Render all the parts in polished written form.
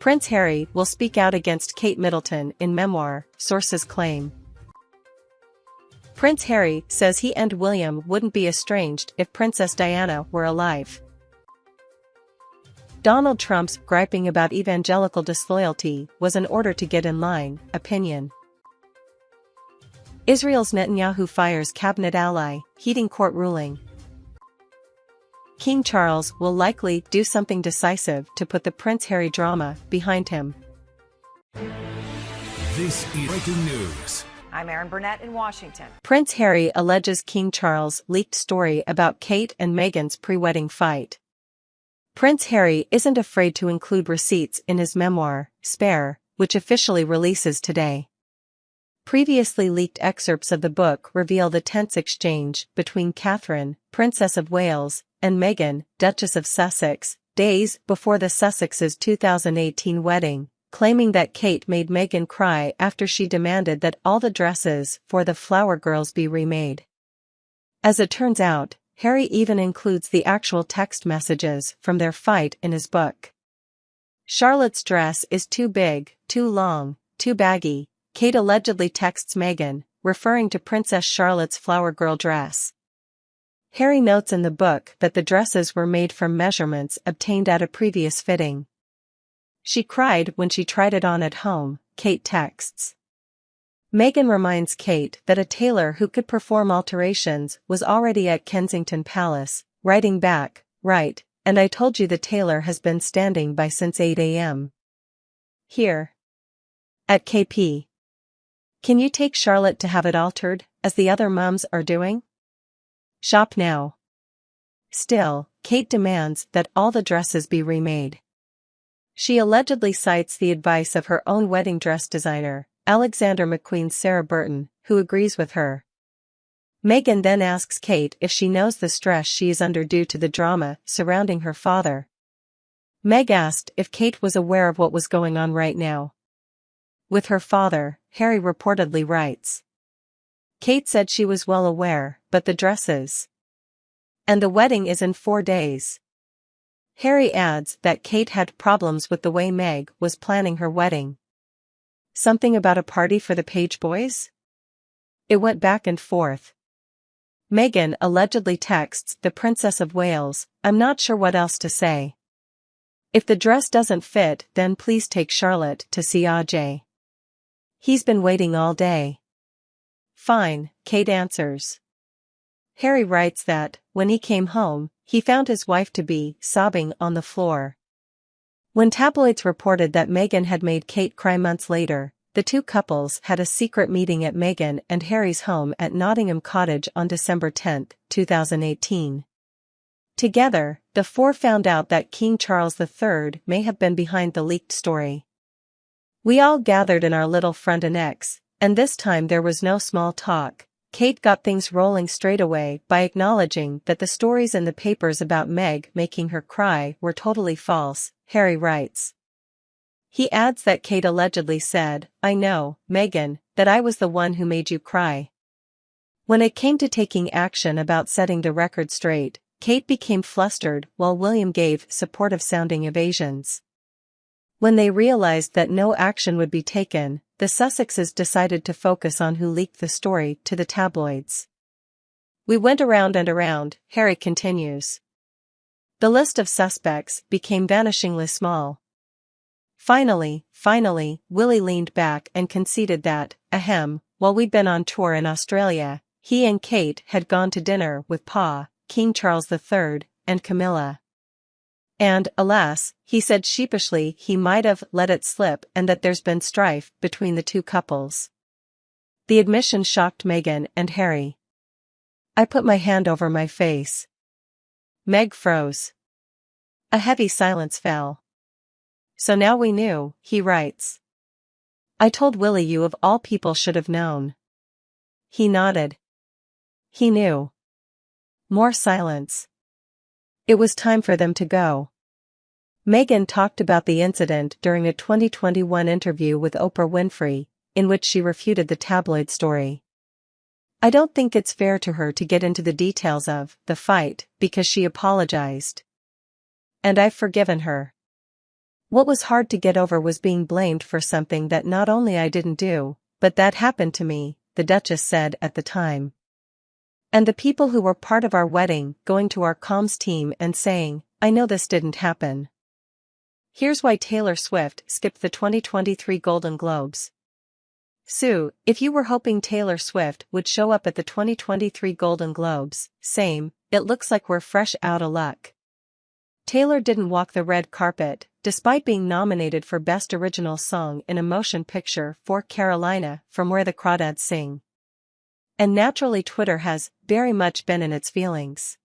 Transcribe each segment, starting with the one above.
Prince Harry will speak out against Kate Middleton in memoir, sources claim. Prince Harry says he and William wouldn't be estranged if Princess Diana were alive. Donald Trump's griping about evangelical disloyalty was an order to get in line, opinion. Israel's Netanyahu fires cabinet ally, heeding court ruling. King Charles will likely do something decisive to put the Prince Harry drama behind him. This is breaking news. I'm Erin Burnett in Washington. Prince Harry alleges King Charles leaked story about Kate and Meghan's pre-wedding fight. Prince Harry isn't afraid to include receipts in his memoir, Spare, which officially releases today. Previously leaked excerpts of the book reveal the tense exchange between Catherine, Princess of Wales, and Meghan, Duchess of Sussex, days before the Sussexes' 2018 wedding, claiming that Kate made Meghan cry after she demanded that all the dresses for the Flower Girls be remade. As it turns out, Harry even includes the actual text messages from their fight in his book. Charlotte's dress is too big, too long, too baggy, Kate allegedly texts Meghan, referring to Princess Charlotte's Flower Girl dress. Harry notes in the book that the dresses were made from measurements obtained at a previous fitting. She cried when she tried it on at home, Kate texts. Meghan reminds Kate that a tailor who could perform alterations was already at Kensington Palace, writing back, "Right, and I told you the tailor has been standing by since 8 a.m. Here. At KP. Can you take Charlotte to have it altered, as the other mums are doing? Shop now." Still, Kate demands that all the dresses be remade. She allegedly cites the advice of her own wedding dress designer, Alexander McQueen's Sarah Burton, who agrees with her. Meghan then asks Kate if she knows the stress she is under due to the drama surrounding her father. Meg asked if Kate was aware of what was going on right now with her father, Harry reportedly writes. Kate said she was well aware, but the dresses. And the wedding is in 4 days. Harry adds that Kate had problems with the way Meg was planning her wedding. Something about a party for the Page boys? It went back and forth. Meghan allegedly texts the Princess of Wales, "I'm not sure what else to say. If the dress doesn't fit, then please take Charlotte to see Ajay. He's been waiting all day." "Fine," Kate answers. Harry writes that, when he came home, he found his wife to be sobbing on the floor. When tabloids reported that Meghan had made Kate cry months later, the two couples had a secret meeting at Meghan and Harry's home at Nottingham Cottage on December 10, 2018. Together, the four found out that King Charles III may have been behind the leaked story. "We all gathered in our little front annex, and this time there was no small talk. Kate got things rolling straight away by acknowledging that the stories in the papers about Meg making her cry were totally false," Harry writes. He adds that Kate allegedly said, "I know, Meghan, that I was the one who made you cry." When it came to taking action about setting the record straight, Kate became flustered while William gave supportive-sounding evasions. When they realized that no action would be taken, the Sussexes decided to focus on who leaked the story to the tabloids. "We went around and around," Harry continues. "The list of suspects became vanishingly small. Finally, Willie leaned back and conceded that, while we'd been on tour in Australia, he and Kate had gone to dinner with Pa, King Charles III, and Camilla. And, alas, he said sheepishly he might have let it slip and that there's been strife between the two couples." The admission shocked Meghan and Harry. "I put my hand over my face." Meg froze. A heavy silence fell. "So now we knew," he writes. "I told Willie you of all people should have known." He nodded. He knew. More silence. It was time for them to go. Meghan talked about the incident during a 2021 interview with Oprah Winfrey, in which she refuted the tabloid story. "I don't think it's fair to her to get into the details of the fight because she apologized. And I've forgiven her. What was hard to get over was being blamed for something that not only I didn't do, but that happened to me, the Duchess said at the time. And the people who were part of our wedding going to our comms team and saying, I know this didn't happen. Here's why Taylor Swift skipped the 2023 Golden Globes. Sue, if you were hoping Taylor Swift would show up at the 2023 Golden Globes, same, it looks like we're fresh out of luck. Taylor didn't walk the red carpet, despite being nominated for Best Original Song in a Motion Picture for Carolina, From Where the Crawdads Sing. And naturally Twitter has very much been in its feelings.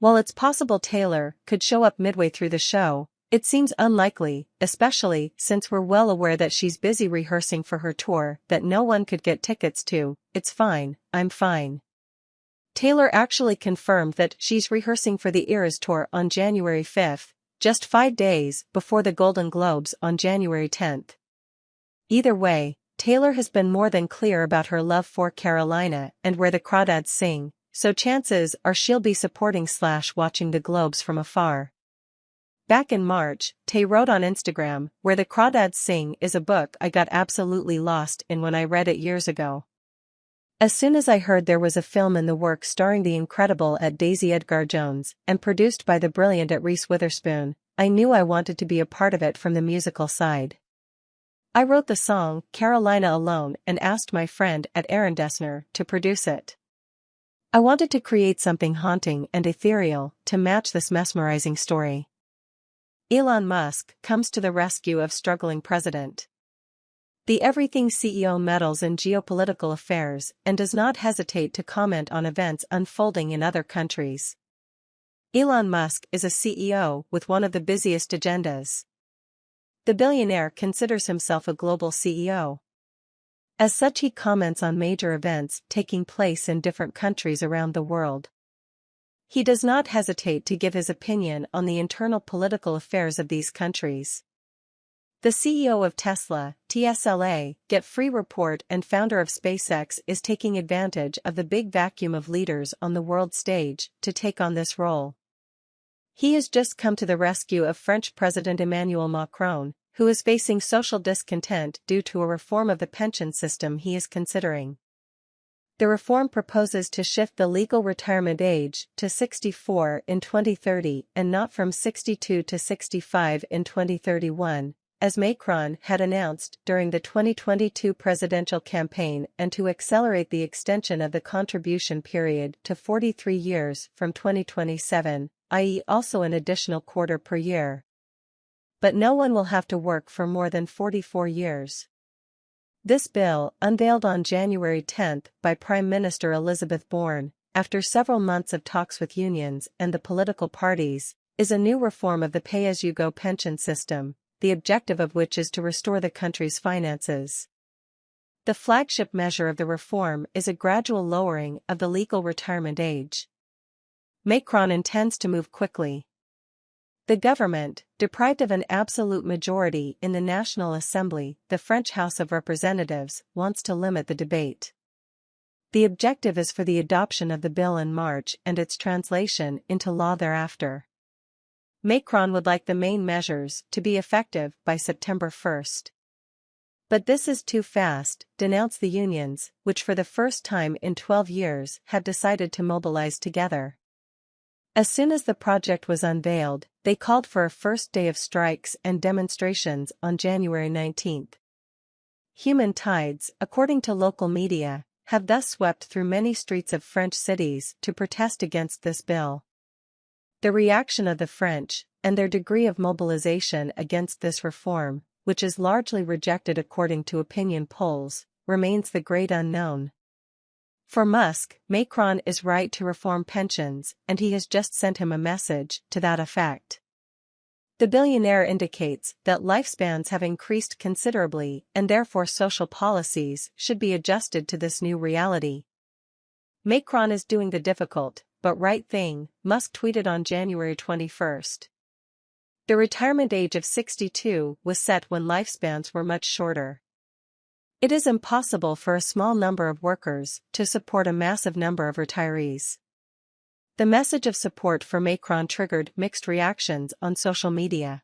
While it's possible Taylor could show up midway through the show, it seems unlikely, especially since we're well aware that she's busy rehearsing for her tour that no one could get tickets to. It's fine, I'm fine. Taylor actually confirmed that she's rehearsing for the Eras Tour on January 5, just 5 days before the Golden Globes on January 10. Either way, Taylor has been more than clear about her love for Carolina and Where the Crawdads Sing, so chances are she'll be supporting/watching the Globes from afar. Back in March, Tay wrote on Instagram, Where the Crawdads Sing is a book I got absolutely lost in when I read it years ago. As soon as I heard there was a film in the works starring the incredible Daisy Edgar-Jones and produced by the brilliant Reese Witherspoon, I knew I wanted to be a part of it from the musical side. I wrote the song, Carolina, alone and asked my friend Aaron Dessner to produce it. I wanted to create something haunting and ethereal to match this mesmerizing story. Elon Musk comes to the rescue of struggling president. The Everything CEO meddles in geopolitical affairs and does not hesitate to comment on events unfolding in other countries. Elon Musk is a CEO with one of the busiest agendas. The billionaire considers himself a global CEO. As such, he comments on major events taking place in different countries around the world. He does not hesitate to give his opinion on the internal political affairs of these countries. The CEO of Tesla, TSLA, Get Free Report and founder of SpaceX is taking advantage of the big vacuum of leaders on the world stage to take on this role. He has just come to the rescue of French President Emmanuel Macron, who is facing social discontent due to a reform of the pension system he is considering. The reform proposes to shift the legal retirement age to 64 in 2030 and not from 62 to 65 in 2031, as Macron had announced during the 2022 presidential campaign, and to accelerate the extension of the contribution period to 43 years from 2027, i.e. also an additional quarter per year. But no one will have to work for more than 44 years. This bill, unveiled on January 10 by Prime Minister Elizabeth Bourne, after several months of talks with unions and the political parties, is a new reform of the pay-as-you-go pension system, the objective of which is to restore the country's finances. The flagship measure of the reform is a gradual lowering of the legal retirement age. Macron intends to move quickly. The government, deprived of an absolute majority in the National Assembly, the French House of Representatives, wants to limit the debate. The objective is for the adoption of the bill in March and its translation into law thereafter. Macron would like the main measures to be effective by September 1. But this is too fast, denounce the unions, which for the first time in 12 years have decided to mobilize together. As soon as the project was unveiled, they called for a first day of strikes and demonstrations on January 19. Human tides, according to local media, have thus swept through many streets of French cities to protest against this bill. The reaction of the French, and their degree of mobilization against this reform, which is largely rejected according to opinion polls, remains the great unknown. For Musk, Macron is right to reform pensions, and he has just sent him a message to that effect. The billionaire indicates that lifespans have increased considerably and therefore social policies should be adjusted to this new reality. Macron is doing the difficult, but right thing, Musk tweeted on January 21. The retirement age of 62 was set when lifespans were much shorter. It is impossible for a small number of workers to support a massive number of retirees. The message of support for Macron triggered mixed reactions on social media.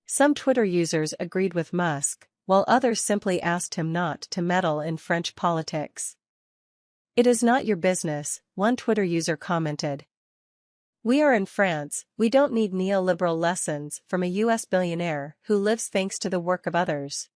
Some Twitter users agreed with Musk, while others simply asked him not to meddle in French politics. "It is not your business," one Twitter user commented. "We are in France, we don't need neoliberal lessons from a US billionaire who lives thanks to the work of others."